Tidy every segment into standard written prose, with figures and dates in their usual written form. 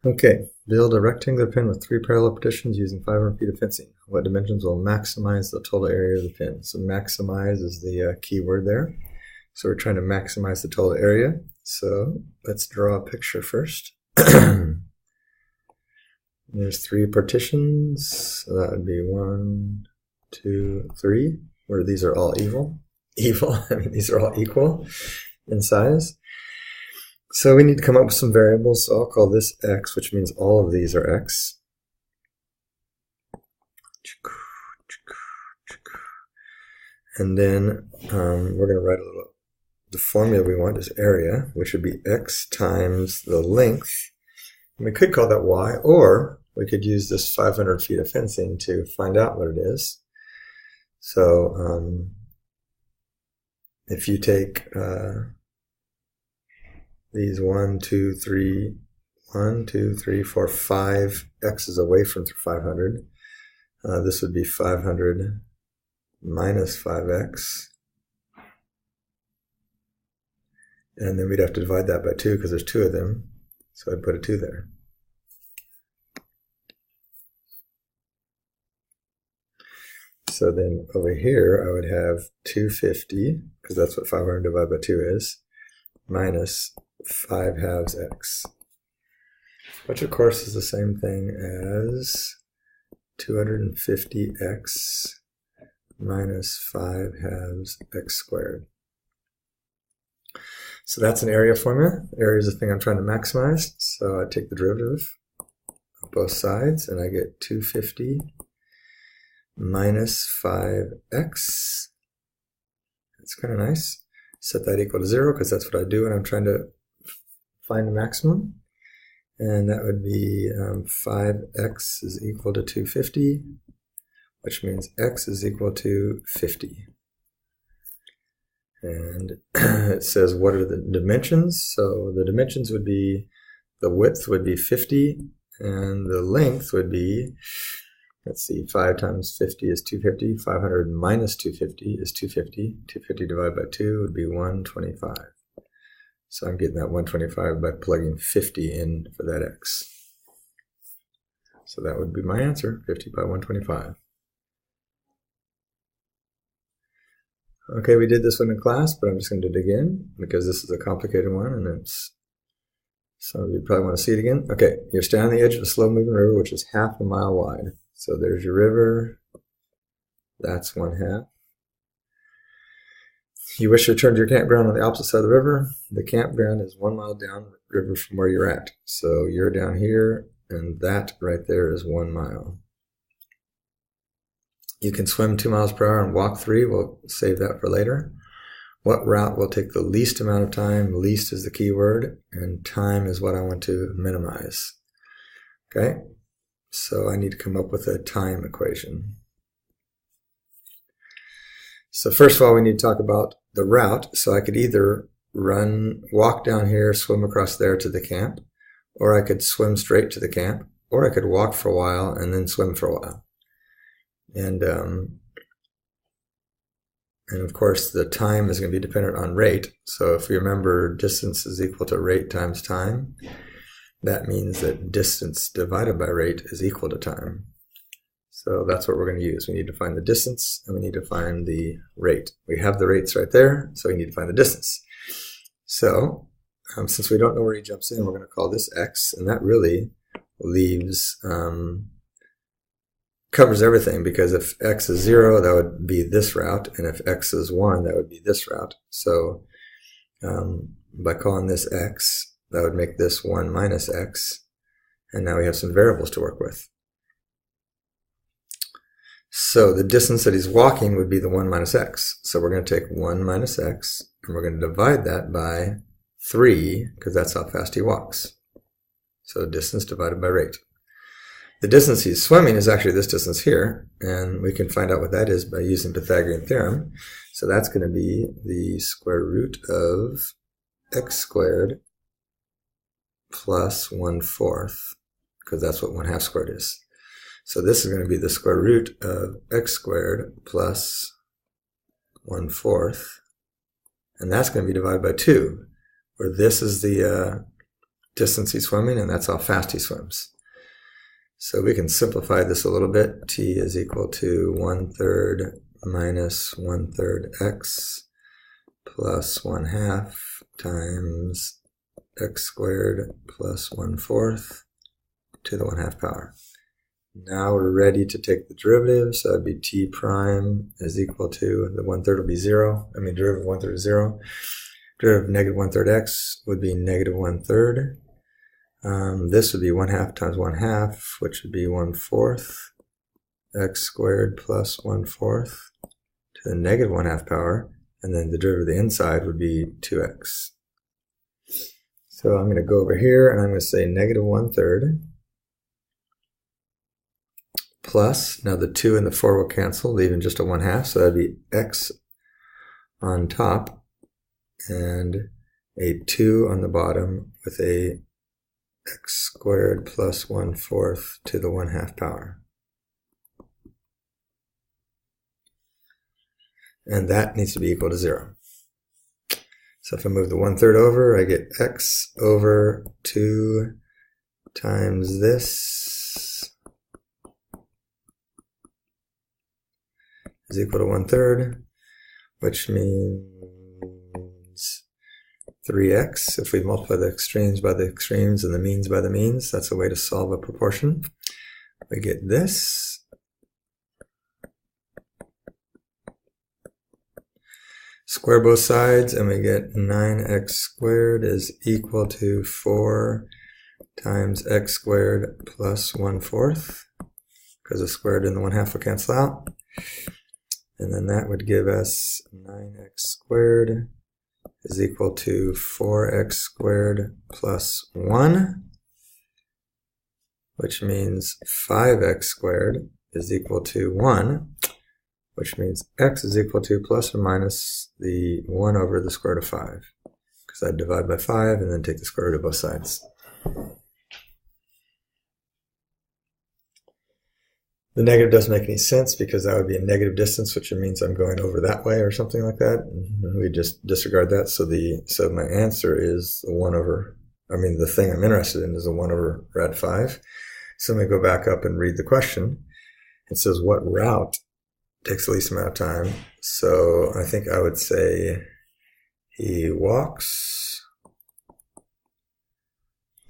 Okay, build a rectangular pin with 3 parallel partitions using 500 feet of fencing. What dimensions will maximize the total area of the pin? So maximize is the key word there. So we're trying to maximize the total area. So let's draw a picture first. There's 3 partitions. So that would be 1, 2, 3, where these are all these are all equal in size. So we need to come up with some variables. So I'll call this x, which means all of these are x. And then we're going to write the formula we want is area, which would be x times the length. And we could call that y, or we could use this 500 feet of fencing to find out what it is. So if you take these 1, 2, 3, 4, 5 x's away from 500. This would be 500 minus 5x. And then we'd have to divide that by 2 because there's 2 of them. So I'd put a 2 there. So then over here I would have 250, because that's what 500 divided by 2 is, minus 5 halves x, which of course is the same thing as 250x minus 5 halves x squared. So that's an area formula. Area is the thing I'm trying to maximize. So I take the derivative of both sides and I get 250 minus 5x. That's kind of nice. Set that equal to 0 because that's what I do when I'm trying to find the maximum. And that would be 5x is equal to 250, which means x is equal to 50. And it says what are the dimensions? So the dimensions would be, the width would be 50, and the length would be, let's see, 5 times 50 is 250. 500 minus 250 is 250. 250 divided by 2 would be 125. So I'm getting that 125 by plugging 50 in for that x. So that would be my answer, 50 by 125. Okay, we did this one in class, but I'm just going to do it again because this is a complicated one, and some of you probably want to see it again. Okay, you're standing on the edge of a slow-moving river, which is half a mile wide. So there's your river. That's 1/2. You wish to return to your campground on the opposite side of the river. The campground is 1 mile down the river from where you're at. So you're down here, and that right there is 1 mile. You can swim 2 miles per hour and walk 3. We'll save that for later. What route will take the least amount of time? Least is the key word, and time is what I want to minimize. Okay, so I need to come up with a time equation. So first of all, we need to talk about the route. So I could either walk down here, swim across there to the camp, or I could swim straight to the camp, or I could walk for a while and then swim for a while. And of course, the time is going to be dependent on rate. So if we remember distance is equal to rate times time, that means that distance divided by rate is equal to time. So that's what we're going to use. We need to find the distance and we need to find the rate. We have the rates right there, so we need to find the distance. So since we don't know where he jumps in, we're going to call this x, and that really leaves covers everything, because if x is 0, that would be this route, and if x is 1, that would be this route. So by calling this x, that would make this 1 minus x, and now we have some variables to work with. So the distance that he's walking would be the 1 minus x. So we're going to take 1 minus x, and we're going to divide that by 3, because that's how fast he walks. So distance divided by rate. The distance he's swimming is actually this distance here, and we can find out what that is by using Pythagorean Theorem. So that's going to be the square root of x squared plus 1/4, because that's what 1/2 squared is. So this is going to be the square root of x squared plus 1/4, and that's going to be divided by 2, where this is the distance he's swimming, and that's how fast he swims. So we can simplify this a little bit. T is equal to 1/3 minus 1/3 x plus 1/2 times x squared plus 1/4 to the 1/2 power. Now we're ready to take the derivative, so that'd be t prime is equal to, the 1/3 will be 0. I mean, derivative of 1/3 is 0. Derivative of negative 1/3 x would be negative 1/3. This would be 1/2 times 1/2, which would be 1/4 x squared plus 1/4 to the negative 1/2 power, and then the derivative of the inside would be 2x. So I'm going to go over here and I'm going to say negative 1/3 plus, now the 2 and the 4 will cancel, leaving just a 1/2, so that'd be x on top and a 2 on the bottom with a x squared plus 1/4 to the 1/2 power. And that needs to be equal to 0. So if I move the 1/3 over, I get x over 2 times this is equal to 1/3, which means 3x. If we multiply the extremes by the extremes and the means by the means, that's a way to solve a proportion. We get this. Square both sides, and we get 9x squared is equal to 4 times x squared plus 1/4, because the squared and the 1/2 will cancel out. And then that would give us 9x squared is equal to 4x squared plus 1, which means 5x squared is equal to 1, which means x is equal to plus or minus the 1 over the square root of 5, because I divide by 5 and then take the square root of both sides. The negative doesn't make any sense because that would be a negative distance, which means I'm going over that way or something like that. And we just disregard that. So my answer is the 1 over, the thing I'm interested in is a 1 over rad 5. So let me go back up and read the question. It says, what route takes the least amount of time? So I think I would say he walks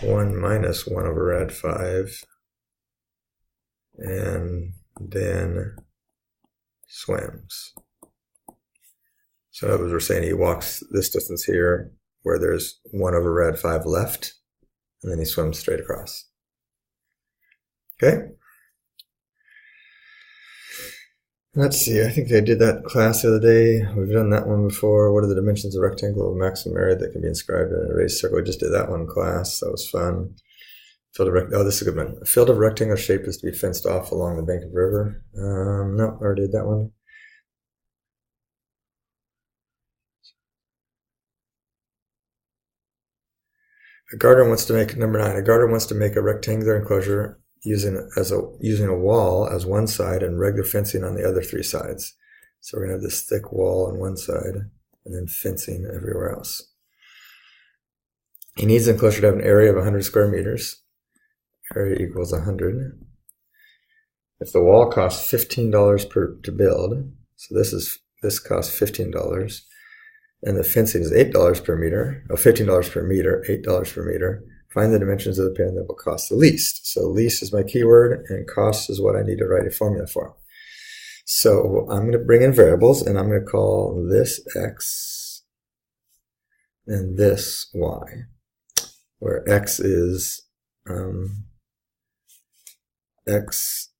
1 minus 1 over rad 5 and then swims. So in other words, we're saying he walks this distance here where there's 1 over rad 5 left, and then he swims straight across. Okay? Let's see, I think I did that class the other day. We've done that one before. What are the dimensions of a rectangle of maximum area that can be inscribed in an erased circle? We just did that one in class. That was fun. This is a good one. A field of rectangular shape is to be fenced off along the bank of a river. No, I already did that one. Number 9. A gardener wants to make a rectangular enclosure using a wall as one side and regular fencing on the other 3 sides. So we're going to have this thick wall on one side and then fencing everywhere else. He needs the enclosure to have an area of 100 square meters. Area equals 100. If the wall costs $15 to build, so this costs $15, and the fencing is $8 per meter, $15 per meter, $8 per meter, find the dimensions of the pen that will cost the least. So least is my keyword, and cost is what I need to write a formula for. So I'm going to bring in variables, and I'm going to call this x and this y, where x is x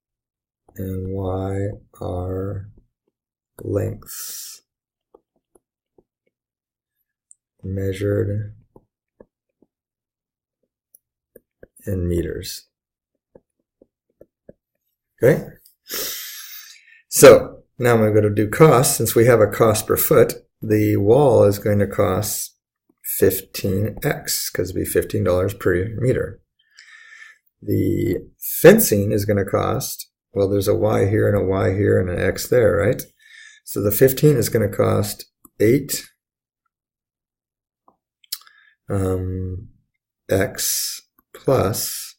and y are lengths measured in meters. Okay? So now I'm going to go to do cost. Since we have a cost per foot, the wall is going to cost 15x, because it'll be $15 per meter. The fencing is going to cost, well, there's a y here and a y here and an x there, right? So the 15 is going to cost 8 x plus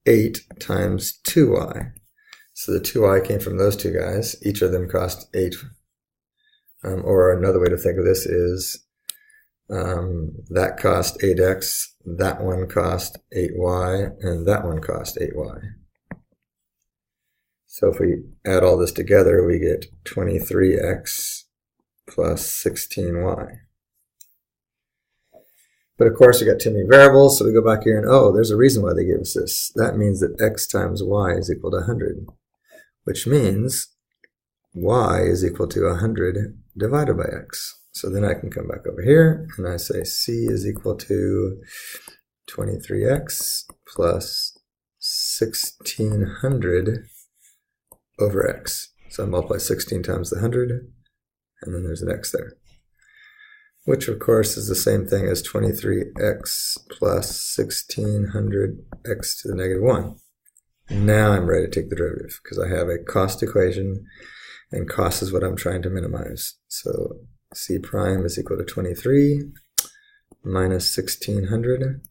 8 times 2y. So the 2y came from those two guys. Each of them cost 8. Or another way to think of this is that cost 8x, that one cost 8y, and that one cost 8y. So if we add all this together, we get 23x plus 16y. But of course, we got too many variables, so we go back here and, oh, there's a reason why they gave us this. That means that x times y is equal to 100, which means y is equal to 100 divided by x. So then I can come back over here, and I say c is equal to 23x plus 1600 over x. So I multiply 16 times the 100, and then there's an x there, which of course is the same thing as 23x plus 1600x to the negative 1. Now I'm ready to take the derivative because I have a cost equation, and cost is what I'm trying to minimize. So c prime is equal to 23 minus 1600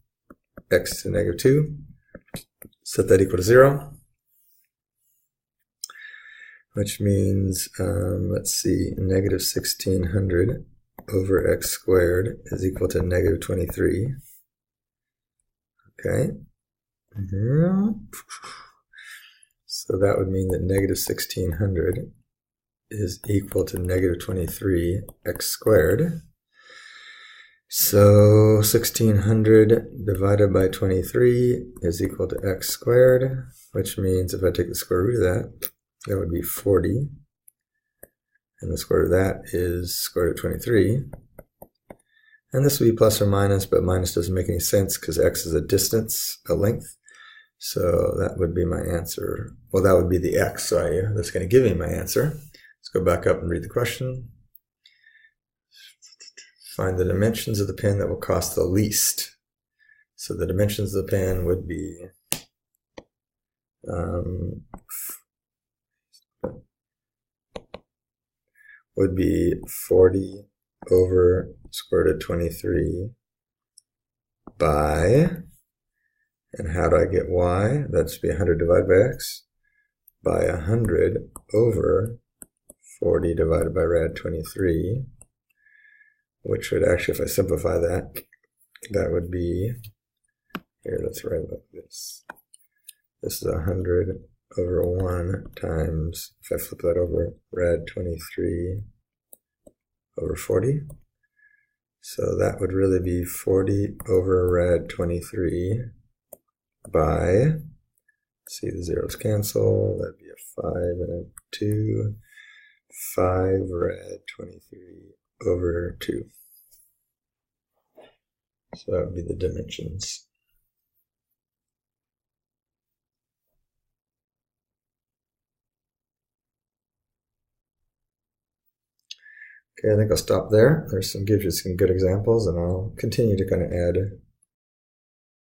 x to the negative 2. Set that equal to 0. Which means, let's see, negative 1600 over x squared is equal to negative 23. Okay. So that would mean that negative 1600 is equal to negative 23 x squared. So 1600 divided by 23 is equal to x squared, which means if I take the square root of that, that would be 40. And the square root of that is square root of 23. And this would be plus or minus, but minus doesn't make any sense because x is a distance, a length. So that would be my answer. Well, that would be the x, so that's going to give me my answer. Let's go back up and read the question. Find the dimensions of the pen that will cost the least. So the dimensions of the pen would be would be 40 over square root of 23 by, and how do I get y? That's be 100 divided by x, by 100 over 40 divided by rad 23, which would actually, if I simplify that, that would be, here, let's write it like this. This is 100 over 1 times, if I flip that over, rad 23 over 40. So that would really be 40 over rad 23 by, see the zeros cancel, that'd be a 5 and a 2, 5 rad 23 over 2. So that would be the dimensions. Okay, I think I'll stop there. Gives you some good examples, and I'll continue to kind of add